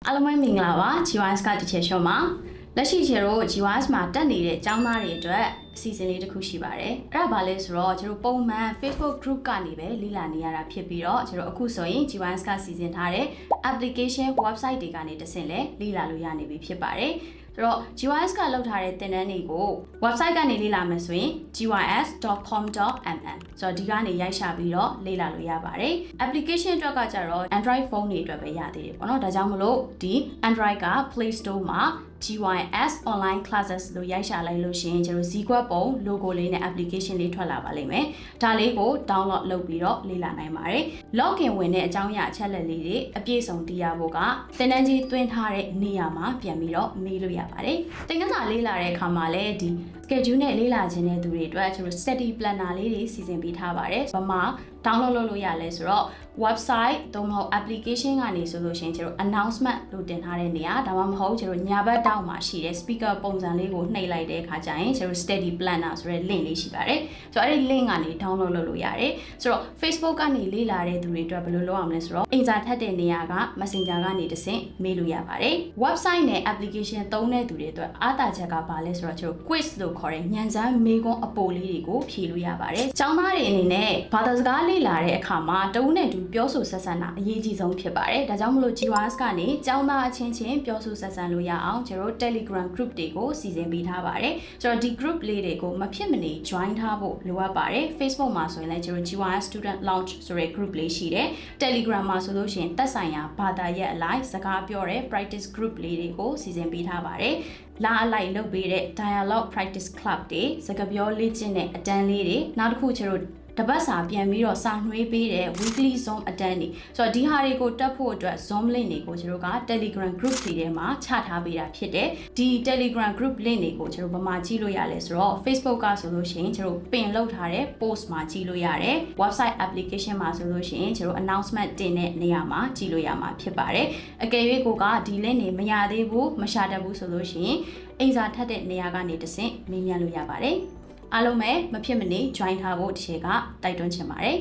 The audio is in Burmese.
အားလုံးပဲမင်္ဂလာပါ GYS ကတချေရှော့မှာလက်ရှိကျတော့ GYS မှာတက်နေတဲ့ကျောင်းသားတွေအတွက်အစီအစဉ်လေးတစ်ခုရှိပါတယ်အဲ့ဒါဘာလဲဆိုတော့ကျွန်တော်ပုံမှန် Facebook group ကနေပဲလေ့လာနေရတာဖြစ်ပြီးတော့ကျွန်တော်အခုဆိုရင် GYS ကစီစဉ်ထားတဲ့ application website တွေကနေတဆင့်လဲလေ့လာလို့ရနေပြီဖြစ်ပါတယ်ဆိုတော့ GYS ကလုပ်ထားတဲ့သင်တန်းတွေကို website ကနေလေ့လာမယ်ဆိုရင် gys.com.mm ဆိုတော့ဒီကနေရိုက်ရှာပြီးတော့လေ့လာလို့ရပါတယ် application အတွက်ကကြတော့ Android phone တွေအတွက်ပဲရသေးတယ်ပေါ့နော်ဒါကြောင့်မလို့ဒီ Android က Play Store မှာ GYS online classes လို့ရိုက်ရှာလိုက်လို့ရှိရင်ကျွန်တော် Zquad ပုံ logo လေးနဲ့ application လေးထွက်လာပါလိမ့်မယ်ဒါလေးကို download လုပ်ပြီးတော့လေ့လာနိုင်ပါတယ် login ဝင်တဲ့အကြောင်းအရာအချက်လက်လေးတွေအပြည့်စုံသိရဖို့ကသင်တန်းကြီးသွင်းထားတဲ့နေရာမှာပြန်ပြီးတော့မေးလို့ရပါတယ်သင်ခန်းစာလေ့လာတဲ့အခါမှာလည်းဒီ schedule နဲ့လေ့လာခြင်းတဲ့သူတွေအတွက်ကျွန်တော် study planner လေးတွေစီစဉ်ပေးထားပါတယ်ဘာမှ download လုပ်လို့ရလဲဆိုတော့ website သို့မဟုတ် application ကနေဆိုလို့ရှိရင်ကျွန်တော် announcement လို့တင်ထားတဲ့နေရာဒါမှမဟုတ်ကျွန်တော်ညာဘက်တောက်မှာရှိတဲ့ speaker ပုံစံလေးကိုနှိပ်လိုက်တဲ့အခါကျရင်ကျွန်တော် study planner ဆိုတဲ့ link လေးရှိပါတယ်ဆိုတော့အဲ့ဒီ link ကနေ download လုပ်လို့ရတယ်ဆိုတော့ Facebook ကနေလေ့လာတဲ့သူတွေအတွက်ဘယ်လိုလုပ်အောင်လဲဆိုတော့အင်ဂျာထက်တဲ့နေရာက Messenger ကနေတဆင့်မေးလို့ရပါတယ် website နဲ့ application သုံးတဲ့သူတွေအတွက်အားသာချက်ကဘာလဲဆိုတော့ကျွန်တော် quiz လို့ခေါ်တဲ့ညံစမ်းမေးခွန်းအပိုလေးတွေကိုဖြေလို့ရပါတယ်ကျောင်းသားတွေအနေနဲ့ဘာသာစကားလေ့လာတဲ့အခါမှာတဦးနဲ့တူပြောဆိုဆက်ဆံတာအရေးကြီးဆုံးဖြစ်ပါတယ်ဒါကြောင့်မလို့ GYS ကနေကျောင်းသားအချင်းချင်းပြောဆိုဆက်ဆံလို့ရအောင်ကျွန်တော် Telegram group တွေကိုစီစဉ်ပေးထားပါတယ်ကျွန်တော်ဒီ group လေးတွေကိုမဖြစ်မနေ join ထားဖို့လိုအပ်ပါတယ် Facebook မှာဆိုရင်လည်းကျွန်တော် GYS Student Launch ဆိုတဲ့ group လေးရှိတယ် Telegram မှာဆိုလို့ရှိရင်သက်ဆိုင်ရာဘာသာရပ်အလိုက်စကားပြောတဲ့ practice group လေးတွေကိုစီစဉ်ပေးထားပါတယ်လာအလိုက်လုပ်ပေးတဲ့ dialogue practice club တွေစကားပြောလေ့ကျင့်တဲ့အတန်းလေးတွေနောက်တစ်ခုကျွန်တော်တပတ်စာပြန်ပြီးတော့စာနှွေးပေးတဲ့ weekly Zoom အတန်းတွေဆိုတော့ဒီဟာတွေကိုတက်ဖို့အတွက် Zoom link တွေကိုကျွန်တော်က Telegram group တွေထဲမှာချထားပေးတာဖြစ်တယ်ဒီ Telegram group link တွေကိုကျွန်တော်ဗမာကြည့်လို့ရလဲဆိုတော့ Facebook ကဆိုလို့ရှိရင်ကျွန်တော်ပင်လုပ်ထားတဲ့ post မှာကြည့်လို့ရတယ် website application မှာဆိုလို့ရှိရင်ကျွန်တော် announcement တင်တဲ့နေရာမှာကြည့်လို့ရမှာဖြစ်ပါတယ်အကယ်၍ကိုကဒီ link တွေမရသေးဘူးမရှာတတ်ဘူးဆိုလို့ရှိရင်အင်ဂျာထက်တဲ့နေရာကနေတဆင့်မေးမြန်းလို့ရပါတယ်အားလုံးပဲမဖြစ်မနေ join ထားဖို့တစ်ချက်ကတိုက်တွန်းချင်ပါတယ်